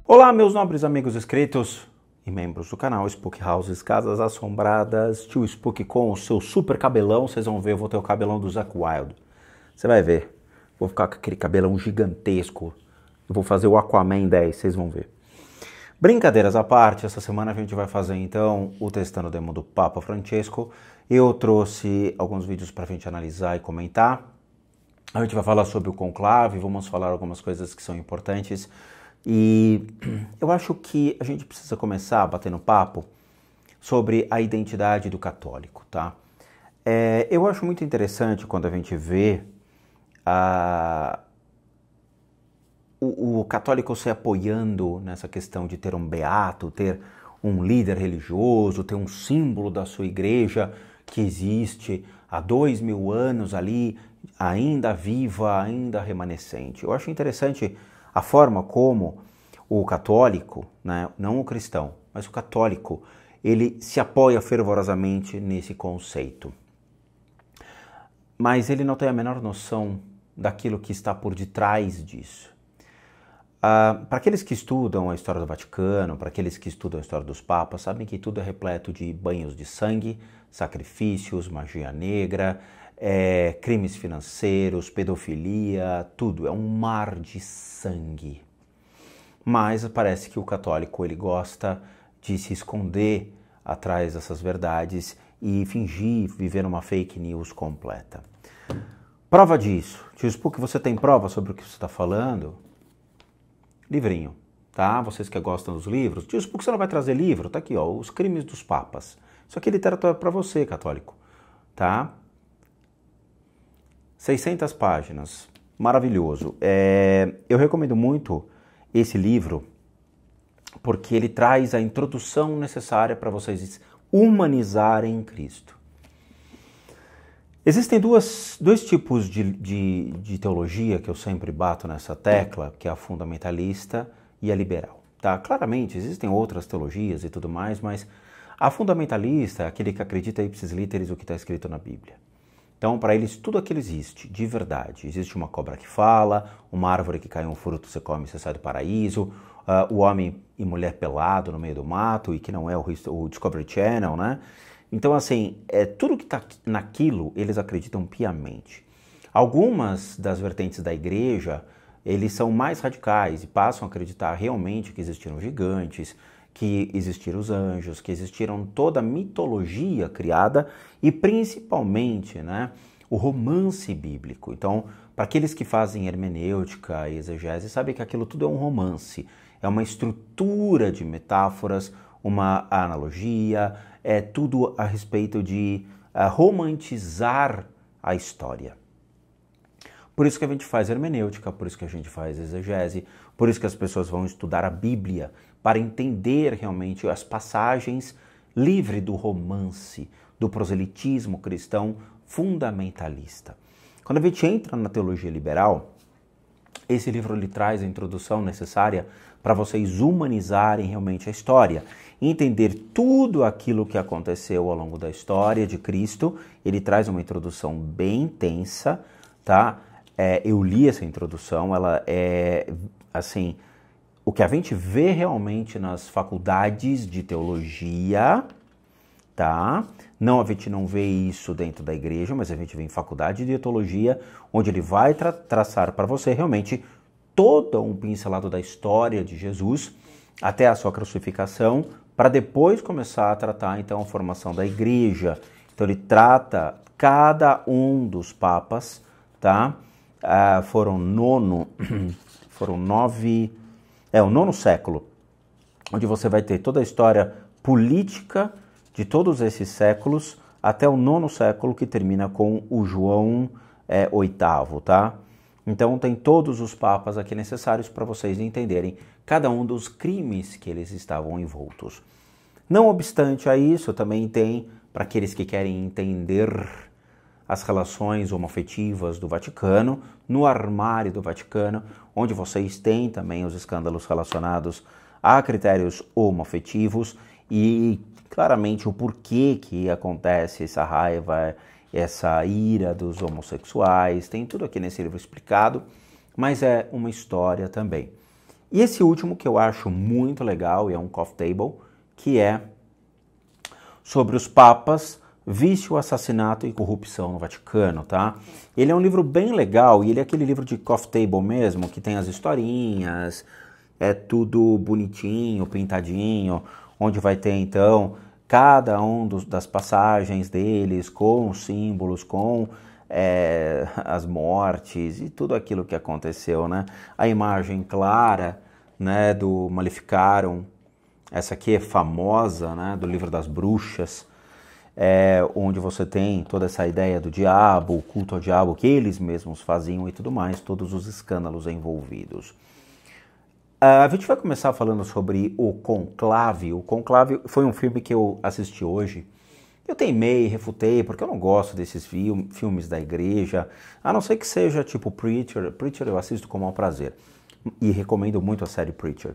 Olá, meus nobres amigos inscritos e membros do canal Spook Houses, Casas Assombradas, tio Spook com o seu super cabelão. Vocês vão ver, eu vou ter o cabelão do Zakk Wylde. Você vai ver, vou ficar com aquele cabelão gigantesco. Eu vou fazer o Aquaman 10, vocês vão ver. Brincadeiras à parte, essa semana a gente vai fazer então o Testando o Demo do Papa Francesco. Eu trouxe alguns vídeos pra gente analisar e comentar. A gente vai falar sobre o conclave, vamos falar algumas coisas que são importantes. E eu acho que a gente precisa começar batendo papo sobre a identidade do católico, tá? Eu acho muito interessante quando a gente vê o católico se apoiando nessa questão de ter um beato, ter um líder religioso, ter um símbolo da sua igreja que existe há 2000 anos ali, ainda viva, ainda remanescente. Eu acho interessante a forma como o católico, né, não o cristão, mas o católico, ele se apoia fervorosamente nesse conceito. Mas ele não tem a menor noção daquilo que está por detrás disso. Para aqueles que estudam a história do Vaticano, para aqueles que estudam a história dos papas, sabem que tudo é repleto de banhos de sangue, sacrifícios, magia negra, crimes financeiros, pedofilia, tudo. É um mar de sangue. Mas parece que o católico ele gosta de se esconder atrás dessas verdades e fingir viver uma fake news completa. Prova disso. Tio Spook, você tem prova sobre o que você está falando? Livrinho, tá? Vocês que gostam dos livros. Tio Spook, você não vai trazer livro? Tá aqui, ó, Os Crimes dos Papas. Isso aqui é literatura para você, católico, tá? 600 páginas, maravilhoso. Eu recomendo muito esse livro porque ele traz a introdução necessária para vocês humanizarem Cristo. Existem dois tipos de teologia que eu sempre bato nessa tecla, que é a fundamentalista e a liberal. Tá? Claramente, existem outras teologias e tudo mais, mas a fundamentalista é aquele que acredita ipsis literis o que está escrito na Bíblia. Então, para eles, tudo aquilo existe, de verdade. Existe uma cobra que fala, uma árvore que cai um fruto, você come, você sai do paraíso, o homem e mulher pelado no meio do mato, e que não é o Discovery Channel, né? Então, assim, tudo que está naquilo, eles acreditam piamente. Algumas das vertentes da igreja, eles são mais radicais e passam a acreditar realmente que existiram gigantes, que existiram os anjos, que existiram toda a mitologia criada e principalmente, né, o romance bíblico. Então, para aqueles que fazem hermenêutica e exegese, sabem que aquilo tudo é um romance, é uma estrutura de metáforas, uma analogia, é tudo a respeito de romantizar a história. Por isso que a gente faz hermenêutica, por isso que a gente faz exegese, por isso que as pessoas vão estudar a Bíblia para entender realmente as passagens livre do romance, do proselitismo cristão fundamentalista. Quando a gente entra na teologia liberal, esse livro lhe traz a introdução necessária para vocês humanizarem realmente a história, entender tudo aquilo que aconteceu ao longo da história de Cristo. Ele traz uma introdução bem intensa, tá? Eu li essa introdução, ela é, assim, o que a gente vê realmente nas faculdades de teologia, tá? Não, a gente não vê isso dentro da igreja, mas a gente vê em faculdade de teologia, onde ele vai traçar para você realmente todo um pincelado da história de Jesus até a sua crucificação, para depois começar a tratar, então, a formação da igreja. Então, ele trata cada um dos papas, tá? Foram o nono século, onde você vai ter toda a história política de todos esses séculos, até o nono século, que termina com o João VIII, tá? Então tem todos os papas aqui necessários para vocês entenderem cada um dos crimes que eles estavam envoltos. Não obstante a isso, também tem, para aqueles que querem entender as relações homoafetivas do Vaticano, no armário do Vaticano, onde vocês têm também os escândalos relacionados a critérios homoafetivos e claramente o porquê que acontece essa raiva, essa ira dos homossexuais, tem tudo aqui nesse livro explicado, mas é uma história também. E esse último que eu acho muito legal, e é um coffee table, que é sobre os papas, vício, assassinato e corrupção no Vaticano, tá? Ele é um livro bem legal, e ele é aquele livro de coffee table mesmo, que tem as historinhas, é tudo bonitinho, pintadinho, onde vai ter então cada um das passagens deles, com os símbolos, com as mortes e tudo aquilo que aconteceu, né? A imagem clara, né, do Maleficarum, essa aqui é famosa, né, do livro das bruxas, onde você tem toda essa ideia do diabo, o culto ao diabo que eles mesmos faziam e tudo mais, todos os escândalos envolvidos. A gente vai começar falando sobre o Conclave. O Conclave foi um filme que eu assisti hoje. Eu teimei, refutei, porque eu não gosto desses filmes da igreja, a não ser que seja tipo Preacher. Preacher eu assisto com o maior prazer e recomendo muito a série Preacher.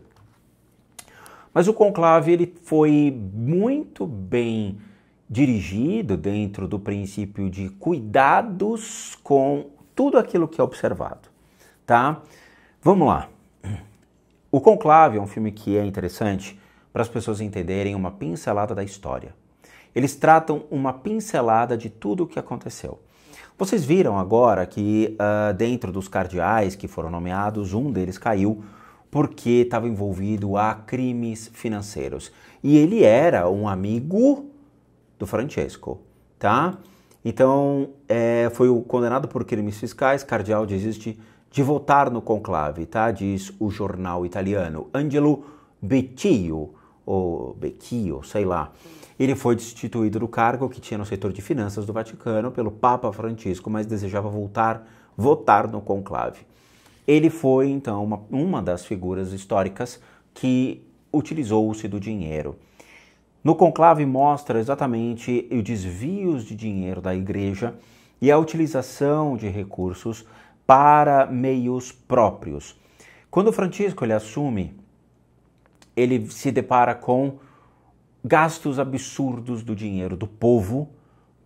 Mas o Conclave ele foi muito bem dirigido dentro do princípio de cuidados com tudo aquilo que é observado, tá? Vamos lá. O Conclave é um filme que é interessante para as pessoas entenderem uma pincelada da história. Eles tratam uma pincelada de tudo o que aconteceu. Vocês viram agora que dentro dos cardeais que foram nomeados, um deles caiu porque estava envolvido a crimes financeiros. E ele era um amigo do Francesco, tá? Então, foi condenado por crimes fiscais, cardeal desiste de votar no conclave, tá? Diz o jornal italiano. Angelo Beccio, ou Becchio, sei lá. Ele foi destituído do cargo que tinha no setor de finanças do Vaticano pelo Papa Francisco, mas desejava votar no conclave. Ele foi, então, uma das figuras históricas que utilizou-se do dinheiro. No conclave mostra exatamente os desvios de dinheiro da igreja e a utilização de recursos para meios próprios. Quando Francisco ele assume, ele se depara com gastos absurdos do dinheiro do povo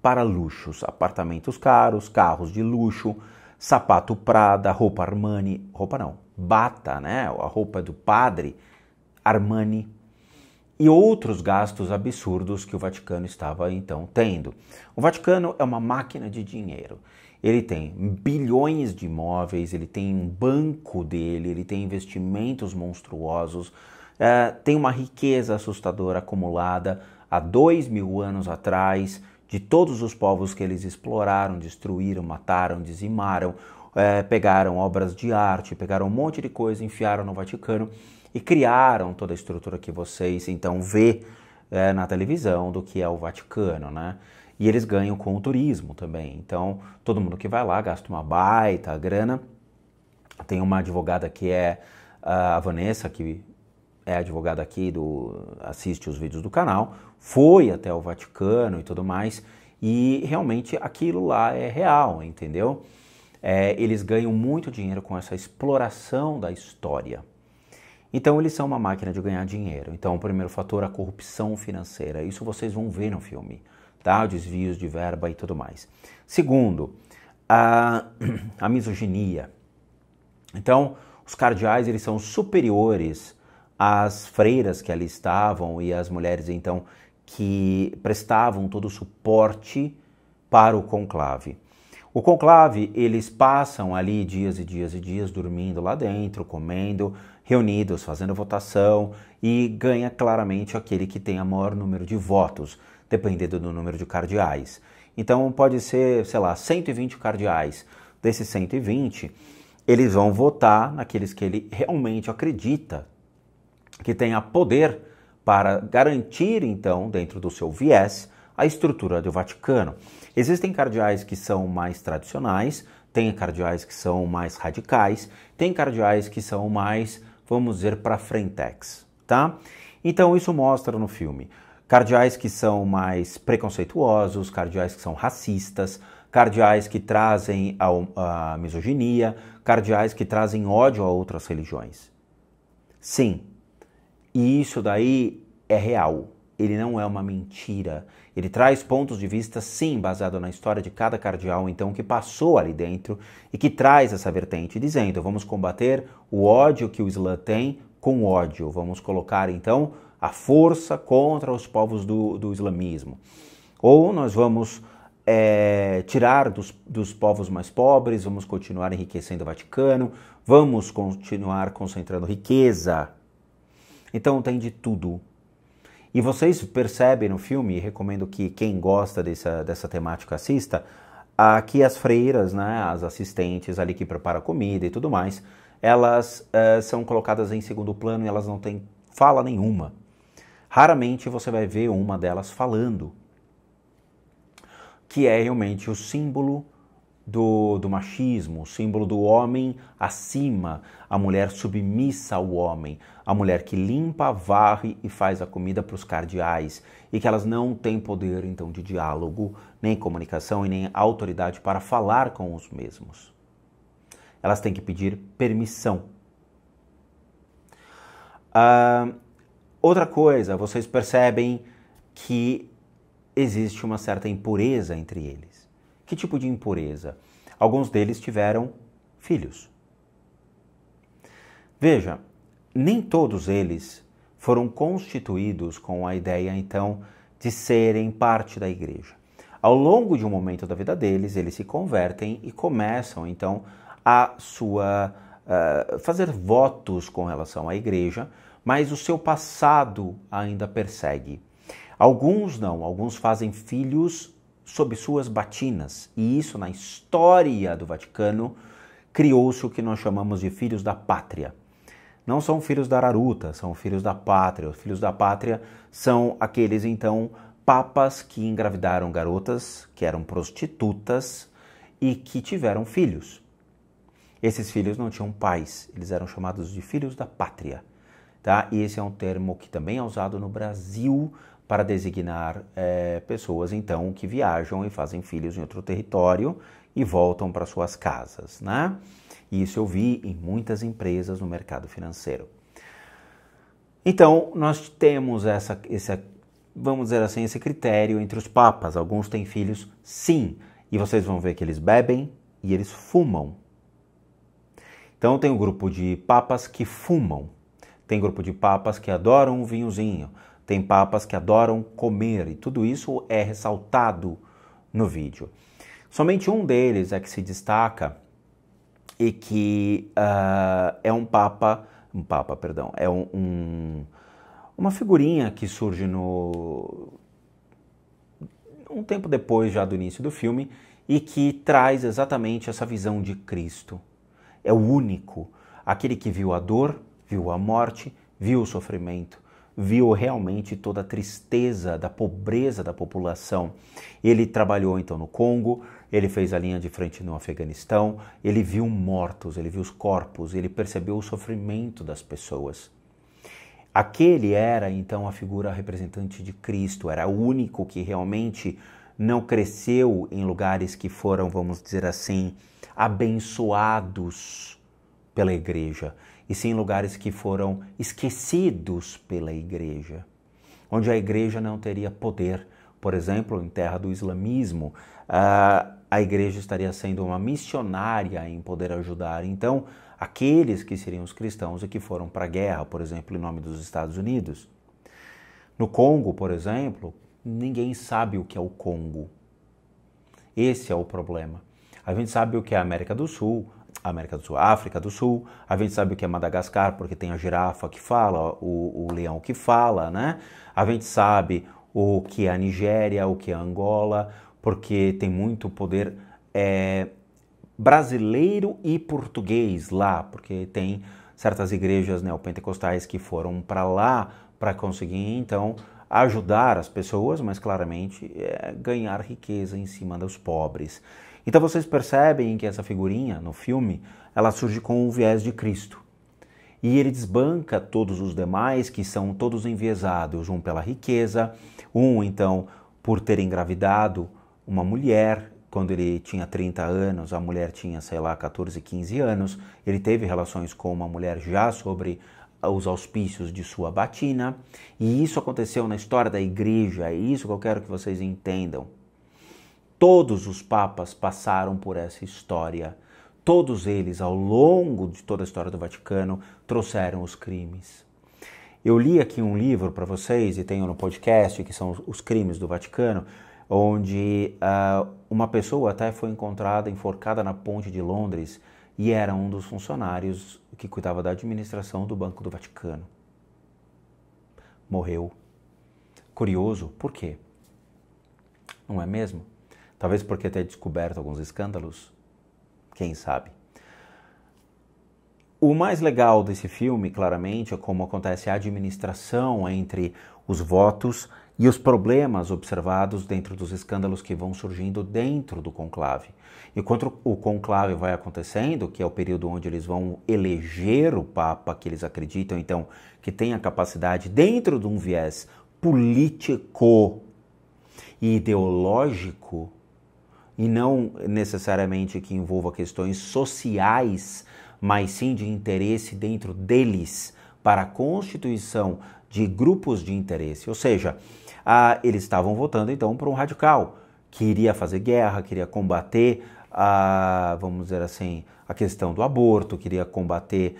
para luxos, apartamentos caros, carros de luxo, sapato Prada, roupa Armani, bata, né? A roupa do padre Armani e outros gastos absurdos que o Vaticano estava então tendo. O Vaticano é uma máquina de dinheiro. Ele tem bilhões de imóveis, ele tem um banco dele, ele tem investimentos monstruosos, tem uma riqueza assustadora acumulada há 2000 anos atrás, de todos os povos que eles exploraram, destruíram, mataram, dizimaram, pegaram obras de arte, pegaram um monte de coisa, enfiaram no Vaticano e criaram toda a estrutura que vocês então vê na televisão do que é o Vaticano, né? E eles ganham com o turismo também. Então, todo mundo que vai lá gasta uma baita grana. Tem uma advogada que é a Vanessa, que é advogada aqui, assiste os vídeos do canal, foi até o Vaticano e tudo mais, e realmente aquilo lá é real, entendeu? Eles ganham muito dinheiro com essa exploração da história. Então eles são uma máquina de ganhar dinheiro. Então o primeiro fator, a corrupção financeira. Isso vocês vão ver no filme, tá? Desvios de verba e tudo mais. Segundo, a misoginia. Então os cardeais eles são superiores às freiras que ali estavam e às mulheres então que prestavam todo o suporte para o conclave. O conclave, eles passam ali dias e dias e dias dormindo lá dentro, comendo, reunidos, fazendo votação e ganha claramente aquele que tem o maior número de votos, dependendo do número de cardeais. Então pode ser, sei lá, 120 cardeais. Desses 120, eles vão votar naqueles que ele realmente acredita que tenha poder para garantir, então, dentro do seu viés, a estrutura do Vaticano. Existem cardeais que são mais tradicionais, tem cardeais que são mais radicais, tem cardeais que são mais, vamos dizer, para frentex, tá? Então isso mostra no filme. Cardeais que são mais preconceituosos, cardeais que são racistas, cardeais que trazem a misoginia, cardeais que trazem ódio a outras religiões. Sim, e isso daí é real. Ele não é uma mentira. Ele traz pontos de vista, sim, baseado na história de cada cardeal, então, que passou ali dentro e que traz essa vertente, dizendo, vamos combater o ódio que o Islã tem com ódio. Vamos colocar então a força contra os povos do islamismo. Ou nós vamos tirar dos povos mais pobres, vamos continuar enriquecendo o Vaticano, vamos continuar concentrando riqueza. Então tem de tudo. E vocês percebem no filme, recomendo que quem gosta dessa temática assista, que as freiras, né, as assistentes ali que preparam comida e tudo mais, elas são colocadas em segundo plano e elas não têm fala nenhuma. Raramente você vai ver uma delas falando, que é realmente o símbolo do machismo, o símbolo do homem acima, a mulher submissa ao homem, a mulher que limpa, varre e faz a comida para os cardeais, e que elas não têm poder, então, de diálogo, nem comunicação e nem autoridade para falar com os mesmos. Elas têm que pedir permissão. Outra coisa, vocês percebem que existe uma certa impureza entre eles. Que tipo de impureza? Alguns deles tiveram filhos. Veja, nem todos eles foram constituídos com a ideia, então, de serem parte da igreja. Ao longo de um momento da vida deles, eles se convertem e começam, então, fazer votos com relação à igreja, mas o seu passado ainda persegue. Alguns não, alguns fazem filhos sob suas batinas, e isso na história do Vaticano criou-se o que nós chamamos de filhos da pátria. Não são filhos da Araruta, são filhos da pátria. Os filhos da pátria são aqueles, então, papas que engravidaram garotas, que eram prostitutas e que tiveram filhos. Esses filhos não tinham pais, eles eram chamados de filhos da pátria. Tá? E esse é um termo que também é usado no Brasil para designar pessoas, então, que viajam e fazem filhos em outro território e voltam para suas casas, né? Isso eu vi em muitas empresas no mercado financeiro. Então, nós temos vamos dizer assim, esse critério entre os papas. Alguns têm filhos, sim, e vocês vão ver que eles bebem e eles fumam. Então, tem um grupo de papas que fumam, tem grupo de papas que adoram um vinhozinho, tem papas que adoram comer, e tudo isso é ressaltado no vídeo. Somente um deles é que se destaca e que é uma figurinha que surge um tempo depois já do início do filme e que traz exatamente essa visão de Cristo. É o único, aquele que viu a dor, viu a morte, viu o sofrimento, viu realmente toda a tristeza da pobreza da população. Ele trabalhou então no Congo, ele fez a linha de frente no Afeganistão, ele viu mortos, ele viu os corpos, ele percebeu o sofrimento das pessoas. Aquele era então a figura representante de Cristo, era o único que realmente não cresceu em lugares que foram, vamos dizer assim, abençoados pela igreja, e sim lugares que foram esquecidos pela igreja, onde a igreja não teria poder. Por exemplo, em terra do islamismo, a igreja estaria sendo uma missionária em poder ajudar, então, aqueles que seriam os cristãos e que foram para a guerra, por exemplo, em nome dos Estados Unidos. No Congo, por exemplo, ninguém sabe o que é o Congo. Esse é o problema. A gente sabe o que é a África do Sul, a gente sabe o que é Madagascar, porque tem a girafa que fala, o leão que fala, né? A gente sabe o que é a Nigéria, o que é a Angola, porque tem muito poder brasileiro e português lá, porque tem certas igrejas neopentecostais que foram para lá para conseguir, então, ajudar as pessoas, mas claramente ganhar riqueza em cima dos pobres. Então vocês percebem que essa figurinha no filme, ela surge com o viés de Cristo. E ele desbanca todos os demais que são todos enviesados, um pela riqueza, um então por ter engravidado uma mulher, quando ele tinha 30 anos, a mulher tinha, sei lá, 14, 15 anos, ele teve relações com uma mulher já sobre os auspícios de sua batina, e isso aconteceu na história da igreja, é isso que eu quero que vocês entendam. Todos os papas passaram por essa história, todos eles, ao longo de toda a história do Vaticano, trouxeram os crimes. Eu li aqui um livro para vocês, e tenho no podcast, que são os crimes do Vaticano, onde uma pessoa até foi encontrada enforcada na ponte de Londres e era um dos funcionários que cuidava da administração do Banco do Vaticano. Morreu. Curioso, por quê? Não é mesmo? Talvez porque tenha descoberto alguns escândalos? Quem sabe? O mais legal desse filme, claramente, é como acontece a administração entre os votos e os problemas observados dentro dos escândalos que vão surgindo dentro do conclave. Enquanto o conclave vai acontecendo, que é o período onde eles vão eleger o Papa, que eles acreditam, então, que tem a capacidade, dentro de um viés político e ideológico, e não necessariamente que envolva questões sociais, mas sim de interesse dentro deles para a constituição de grupos de interesse. Ou seja, eles estavam votando então por um radical que iria fazer guerra, queria combater, vamos dizer assim, a questão do aborto, queria combater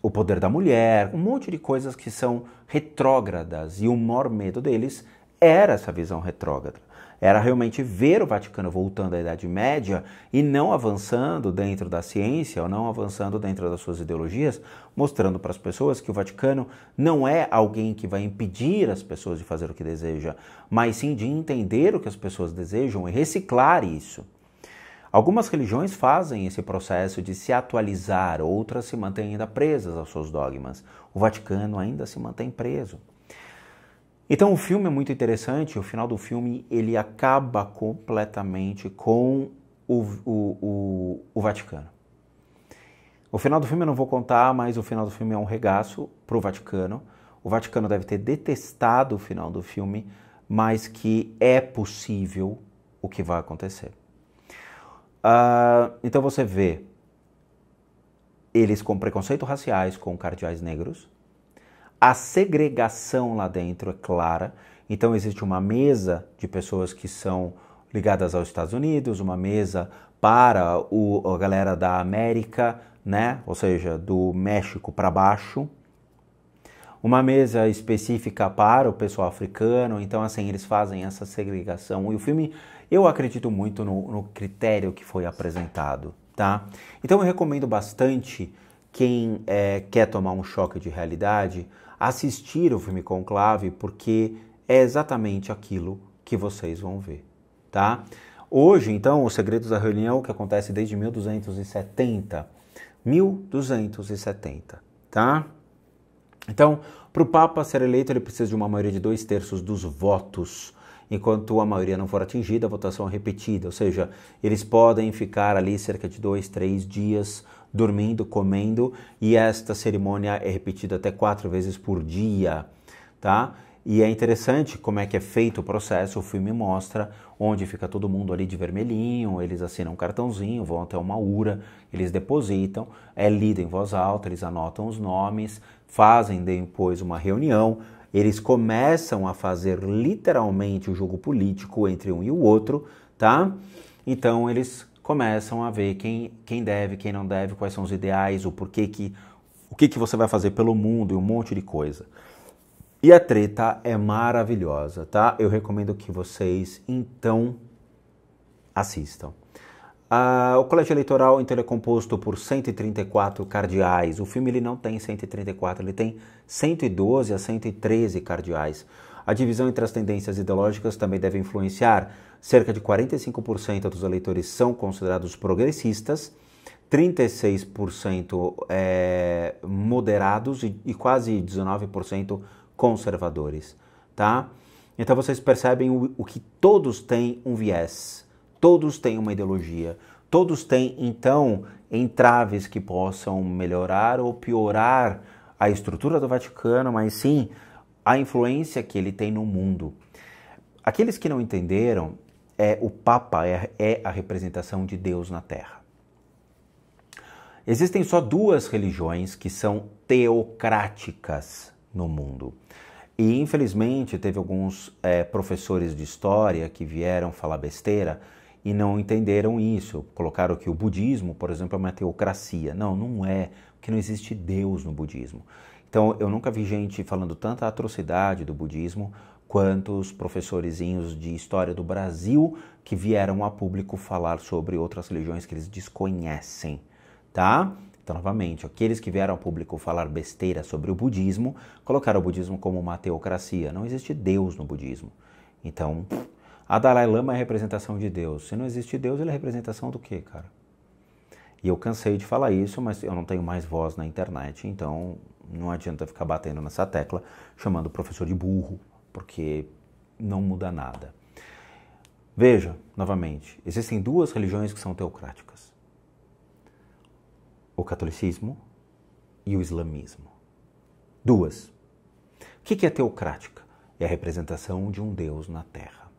o poder da mulher, um monte de coisas que são retrógradas, e o maior medo deles era essa visão retrógrada. Era realmente ver o Vaticano voltando à Idade Média e não avançando dentro da ciência, ou não avançando dentro das suas ideologias, mostrando para as pessoas que o Vaticano não é alguém que vai impedir as pessoas de fazer o que deseja, mas sim de entender o que as pessoas desejam e reciclar isso. Algumas religiões fazem esse processo de se atualizar, outras se mantêm ainda presas aos seus dogmas. O Vaticano ainda se mantém preso. Então o filme é muito interessante, o final do filme ele acaba completamente com o Vaticano. O final do filme eu não vou contar, mas o final do filme é um regaço para o Vaticano. O Vaticano deve ter detestado o final do filme, mas que é possível o que vai acontecer. Então você vê eles com preconceito raciais com cardeais negros. A segregação lá dentro é clara, então existe uma mesa de pessoas que são ligadas aos Estados Unidos, uma mesa para a galera da América, né? Ou seja, do México para baixo, uma mesa específica para o pessoal africano, então assim, eles fazem essa segregação. E o filme, eu acredito muito no critério que foi apresentado, tá? Então eu recomendo bastante quem quer tomar um choque de realidade, assistir o filme Conclave, porque é exatamente aquilo que vocês vão ver, tá? Hoje, então, Os Segredos da Reunião, que acontece desde 1270, tá? Então, para o Papa ser eleito, ele precisa de uma maioria de 2/3 dos votos. Enquanto a maioria não for atingida, a votação é repetida, ou seja, eles podem ficar ali cerca de 2, 3 dias dormindo, comendo, e esta cerimônia é repetida até 4 vezes por dia, tá? E é interessante como é que é feito o processo, o filme mostra onde fica todo mundo ali de vermelhinho, eles assinam um cartãozinho, vão até uma urna, eles depositam, é lido em voz alta, eles anotam os nomes, fazem depois uma reunião, eles começam a fazer literalmente o jogo político entre um e o outro, tá? Então eles começam a ver quem deve, quem não deve, quais são os ideais, o que você vai fazer pelo mundo e um monte de coisa. E a treta é maravilhosa, tá? Eu recomendo que vocês, então, assistam. O colégio eleitoral, então, ele é composto por 134 cardeais. O filme ele não tem 134, ele tem 112 a 113 cardeais. A divisão entre as tendências ideológicas também deve influenciar. Cerca de 45% dos eleitores são considerados progressistas, 36% moderados e quase 19% conservadores, tá? Então vocês percebem o que todos têm um viés, todos têm uma ideologia, todos têm, então, entraves que possam melhorar ou piorar a estrutura do Vaticano, mas sim a influência que ele tem no mundo. Aqueles que não entenderam, o Papa é a representação de Deus na Terra. Existem só 2 religiões que são teocráticas no mundo. E, infelizmente, teve alguns professores de história que vieram falar besteira e não entenderam isso. Colocaram que o budismo, por exemplo, é uma teocracia. Não, não é, porque não existe Deus no budismo. Então, eu nunca vi gente falando tanta atrocidade do budismo quanto os professorzinhos de história do Brasil que vieram a público falar sobre outras religiões que eles desconhecem, tá? Então, novamente, aqueles que vieram a público falar besteira sobre o budismo, colocaram o budismo como uma teocracia. Não existe Deus no budismo. Então, a Dalai Lama é a representação de Deus. Se não existe Deus, ele é a representação do quê, cara? E eu cansei de falar isso, mas eu não tenho mais voz na internet, então não adianta ficar batendo nessa tecla, chamando o professor de burro, porque não muda nada. Veja, novamente, existem duas religiões que são teocráticas. O catolicismo e o islamismo. Duas. O que é teocrática? É a representação de um Deus na Terra.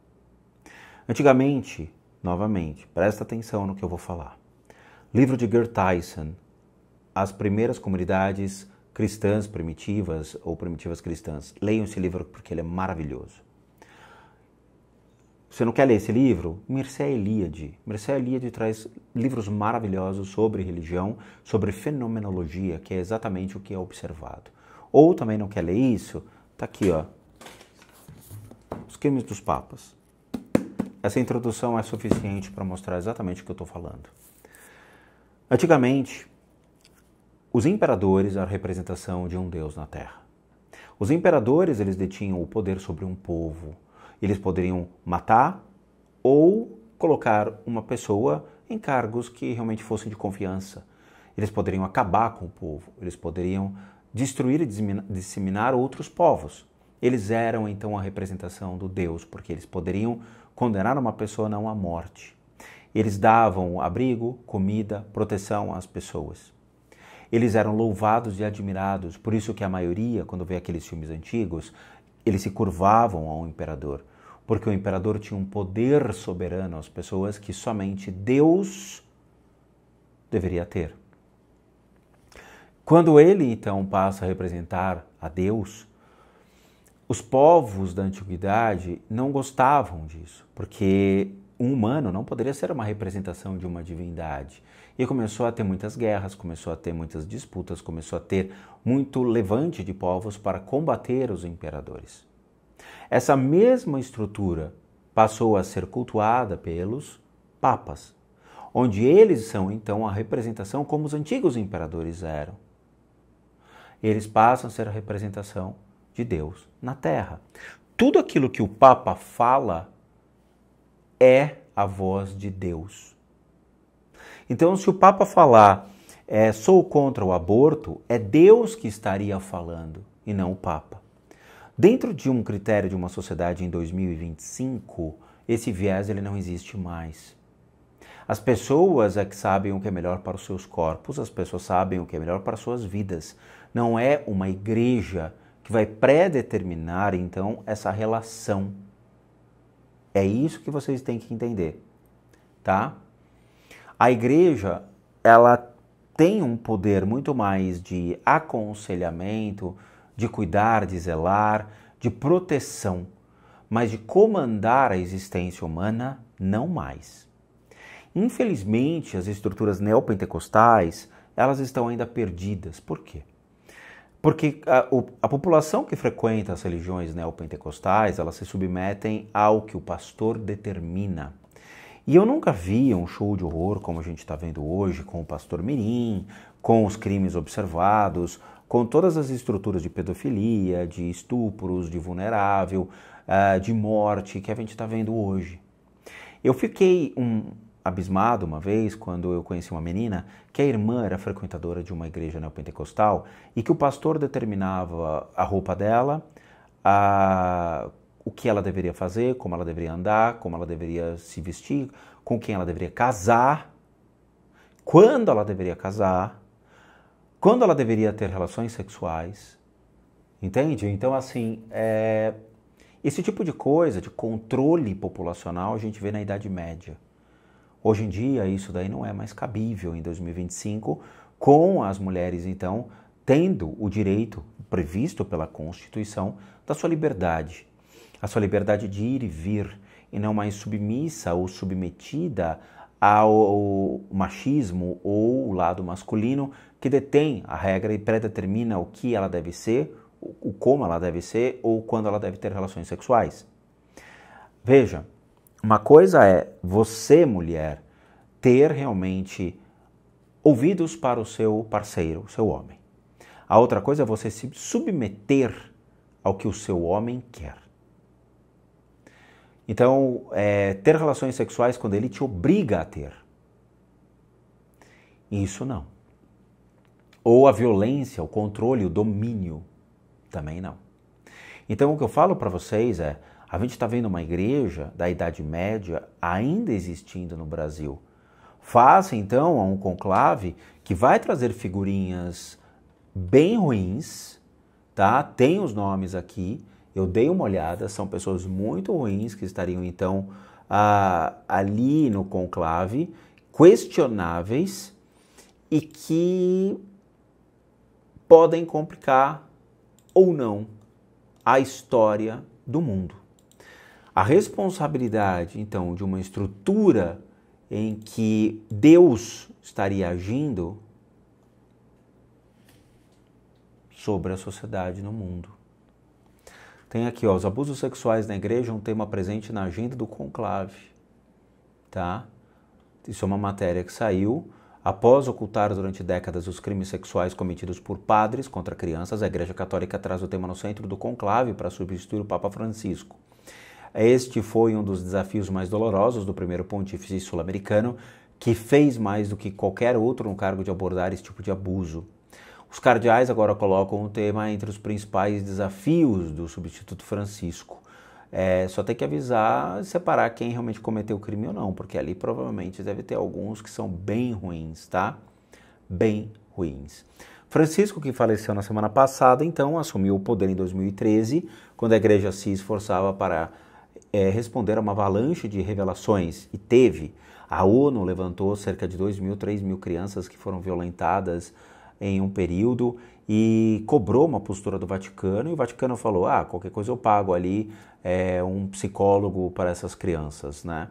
Antigamente, novamente, presta atenção no que eu vou falar. Livro de Geert Tyson, As Primeiras Comunidades Cristãs Primitivas ou Primitivas Cristãs. Leiam esse livro porque ele é maravilhoso. Você não quer ler esse livro? Mircea Eliade. Mircea Eliade traz livros maravilhosos sobre religião, sobre fenomenologia, que é exatamente o que é observado. Ou também não quer ler isso? Tá aqui, ó. Os Crimes dos Papas. Essa introdução é suficiente para mostrar exatamente o que eu estou falando. Antigamente, os imperadores eram a representação de um Deus na Terra. Os imperadores, eles detinham o poder sobre um povo. Eles poderiam matar ou colocar uma pessoa em cargos que realmente fossem de confiança. Eles poderiam acabar com o povo. Eles poderiam destruir e disseminar outros povos. Eles eram, então, a representação do Deus, porque eles poderiam condenar uma pessoa não à morte. Eles davam abrigo, comida, proteção às pessoas. Eles eram louvados e admirados, por isso que a maioria, quando vê aqueles filmes antigos, eles se curvavam ao imperador, porque o imperador tinha um poder soberano às pessoas que somente Deus deveria ter. Quando ele, então, passa a representar a Deus, os povos da antiguidade não gostavam disso, porque um humano não poderia ser uma representação de uma divindade. E começou a ter muitas guerras, começou a ter muitas disputas, começou a ter muito levante de povos para combater os imperadores. Essa mesma estrutura passou a ser cultuada pelos papas, onde eles são então a representação como os antigos imperadores eram. Eles passam a ser a representação de Deus na Terra. Tudo aquilo que o Papa fala é a voz de Deus. Então, se o Papa falar, sou contra o aborto, é Deus que estaria falando e não o Papa. Dentro de um critério de uma sociedade em 2025, esse viés ele não existe mais. As pessoas é que sabem o que é melhor para os seus corpos, as pessoas sabem o que é melhor para as suas vidas. Não é uma igreja que vai predeterminar, então, essa relação. É isso que vocês têm que entender, tá? A igreja, ela tem um poder muito mais de aconselhamento, de cuidar, de zelar, de proteção, mas de comandar a existência humana, não mais. Infelizmente, as estruturas neopentecostais, elas estão ainda perdidas. Por quê? Porque a população que frequenta as religiões neopentecostais, elas se submetem ao que o pastor determina. E eu nunca vi um show de horror como a gente está vendo hoje, com o pastor mirim, com os crimes observados, com todas as estruturas de pedofilia, de estupros, de vulnerável, de morte que a gente está vendo hoje. Eu fiquei abismado uma vez quando eu conheci uma menina que a irmã era frequentadora de uma igreja neopentecostal e que o pastor determinava a roupa dela, o que ela deveria fazer, como ela deveria andar, como ela deveria se vestir, com quem ela deveria casar, quando ela deveria casar, quando ela deveria ter relações sexuais, entende? Então, assim, esse tipo de coisa, de controle populacional, a gente vê na Idade Média. Hoje em dia, isso daí não é mais cabível em 2025, com as mulheres, então, tendo o direito previsto pela Constituição da sua liberdade. A sua liberdade de ir e vir. e não mais submissa ou submetida ao machismo ou o lado masculino que detém a regra e predetermina o que ela deve ser, o como ela deve ser ou quando ela deve ter relações sexuais. Veja, uma coisa é você, mulher, ter realmente ouvidos para o seu parceiro, o seu homem. A outra coisa é você se submeter ao que o seu homem quer. Então, ter relações sexuais quando ele te obriga a ter. Isso não. Ou a violência, o controle, o domínio, também não. Então, o que eu falo para vocês é, a gente está vendo uma igreja da Idade Média ainda existindo no Brasil. Faça, então, um conclave que vai trazer figurinhas bem ruins, tá? Tem os nomes aqui, eu dei uma olhada, são pessoas muito ruins que estariam, então, ali no conclave, questionáveis e que podem complicar ou não a história do mundo. A responsabilidade, então, de uma estrutura em que Deus estaria agindo sobre a sociedade no mundo. Tem aqui, ó, os abusos sexuais na igreja, um tema presente na agenda do conclave, tá? Isso é uma matéria que saiu. Após ocultar durante décadas os crimes sexuais cometidos por padres contra crianças, a Igreja Católica traz o tema no centro do conclave para substituir o Papa Francisco. Este foi um dos desafios mais dolorosos do primeiro pontífice sul-americano, que fez mais do que qualquer outro no cargo de abordar esse tipo de abuso. Os cardeais agora colocam o tema entre os principais desafios do substituto Francisco. Só tem que avisar, separar quem realmente cometeu o crime ou não, porque ali provavelmente deve ter alguns que são bem ruins, tá? Bem ruins. Francisco, que faleceu na semana passada, então assumiu o poder em 2013, quando a igreja se esforçava para responder a uma avalanche de revelações, e teve. A ONU levantou cerca de 2.000, 3.000 crianças que foram violentadas em um período e cobrou uma postura do Vaticano, e o Vaticano falou, qualquer coisa eu pago ali um psicólogo para essas crianças, né?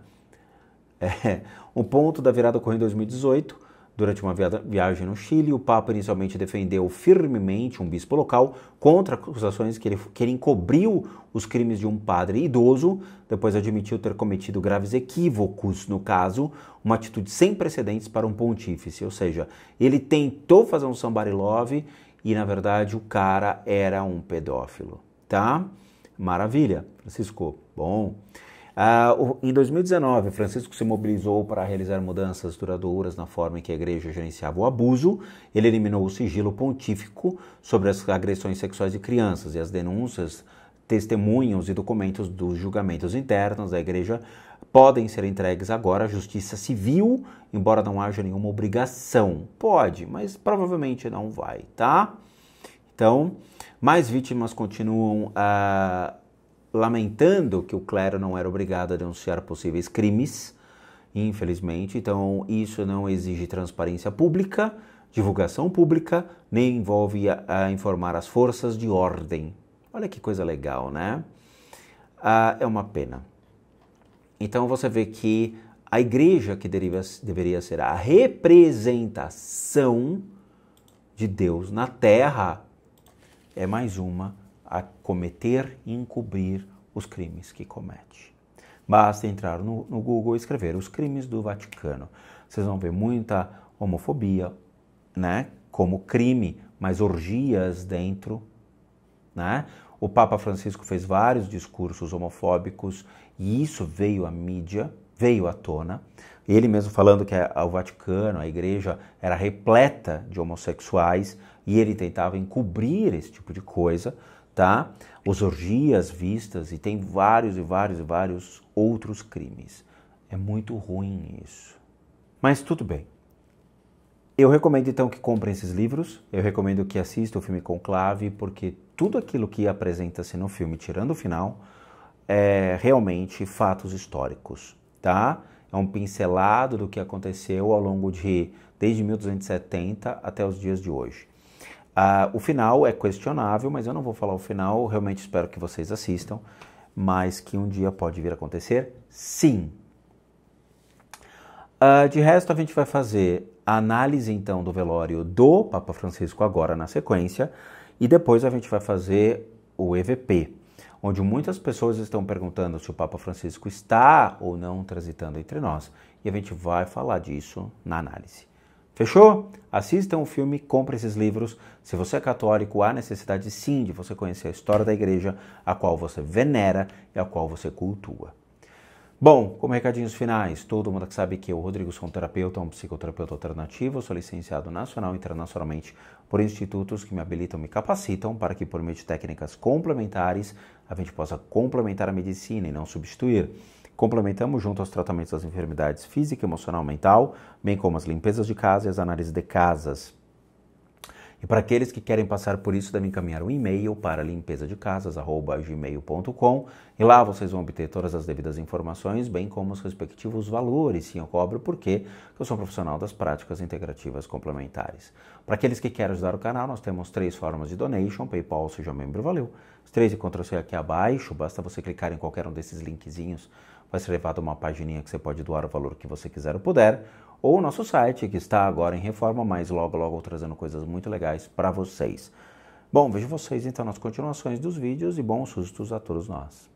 O ponto da virada ocorreu em 2018, durante uma viagem no Chile. O Papa inicialmente defendeu firmemente um bispo local contra acusações que ele encobriu os crimes de um padre idoso, depois admitiu ter cometido graves equívocos no caso, uma atitude sem precedentes para um pontífice, ou seja, ele tentou fazer um somebody love e na verdade o cara era um pedófilo, tá? Maravilha, Francisco, bom. Em 2019, Francisco se mobilizou para realizar mudanças duradouras na forma em que a igreja gerenciava o abuso. Ele eliminou o sigilo pontífico sobre as agressões sexuais de crianças e as denúncias, testemunhos e documentos dos julgamentos internos da igreja podem ser entregues agora à justiça civil, embora não haja nenhuma obrigação. Pode, mas provavelmente não vai, tá? Então, mais vítimas continuam lamentando que o clero não era obrigado a denunciar possíveis crimes, infelizmente. Então, isso não exige transparência pública, divulgação pública, nem envolve informar as forças de ordem. Olha que coisa legal, né? É uma pena. Então, você vê que a igreja, que deveria ser a representação de Deus na terra, é mais uma a cometer e encobrir os crimes que comete. Basta entrar no Google e escrever os crimes do Vaticano. Vocês vão ver muita homofobia, né, como crime, mas orgias dentro, né? O Papa Francisco fez vários discursos homofóbicos e isso veio à mídia, veio à tona. Ele mesmo falando que o Vaticano, a igreja, era repleta de homossexuais e ele tentava encobrir esse tipo de coisa, tá? Os orgias vistas, e tem vários outros crimes. É muito ruim isso. Mas tudo bem. Eu recomendo então que comprem esses livros, eu recomendo que assistam o filme Conclave, porque tudo aquilo que apresenta-se no filme, tirando o final, é realmente fatos históricos, tá? É um pincelado do que aconteceu ao longo desde 1270 até os dias de hoje. O final é questionável, mas eu não vou falar o final, realmente espero que vocês assistam. mas que um dia pode vir a acontecer, sim. De resto, a gente vai fazer a análise, então, do velório do Papa Francisco agora na sequência, e depois a gente vai fazer o EVP, onde muitas pessoas estão perguntando se o Papa Francisco está ou não transitando entre nós, e a gente vai falar disso na análise. Fechou? Assistam o filme, compre esses livros. Se você é católico, há necessidade sim de você conhecer a história da igreja, a qual você venera e a qual você cultua. Bom, como recadinhos finais, todo mundo que sabe que eu, Rodrigo, sou um terapeuta, um psicoterapeuta alternativo, sou licenciado nacional e internacionalmente por institutos que me habilitam, me capacitam para que por meio de técnicas complementares a gente possa complementar a medicina e não substituir. Complementamos junto aos tratamentos das enfermidades física, emocional, mental, bem como as limpezas de casa e as análises de casas. E para aqueles que querem passar por isso, devem encaminhar um e-mail para limpezadecasas@gmail.com e lá vocês vão obter todas as devidas informações, bem como os respectivos valores. Sim, eu cobro porque eu sou um profissional das práticas integrativas complementares. Para aqueles que querem ajudar o canal, nós temos 3 formas de donation: PayPal, seja membro, valeu. Os 3 encontram-se aqui abaixo, basta você clicar em qualquer um desses linkzinhos, vai ser levado a uma pagininha que você pode doar o valor que você quiser ou puder. Ou o nosso site, que está agora em reforma, mas logo, logo trazendo coisas muito legais para vocês. Bom, vejo vocês então nas continuações dos vídeos e bons sustos a todos nós.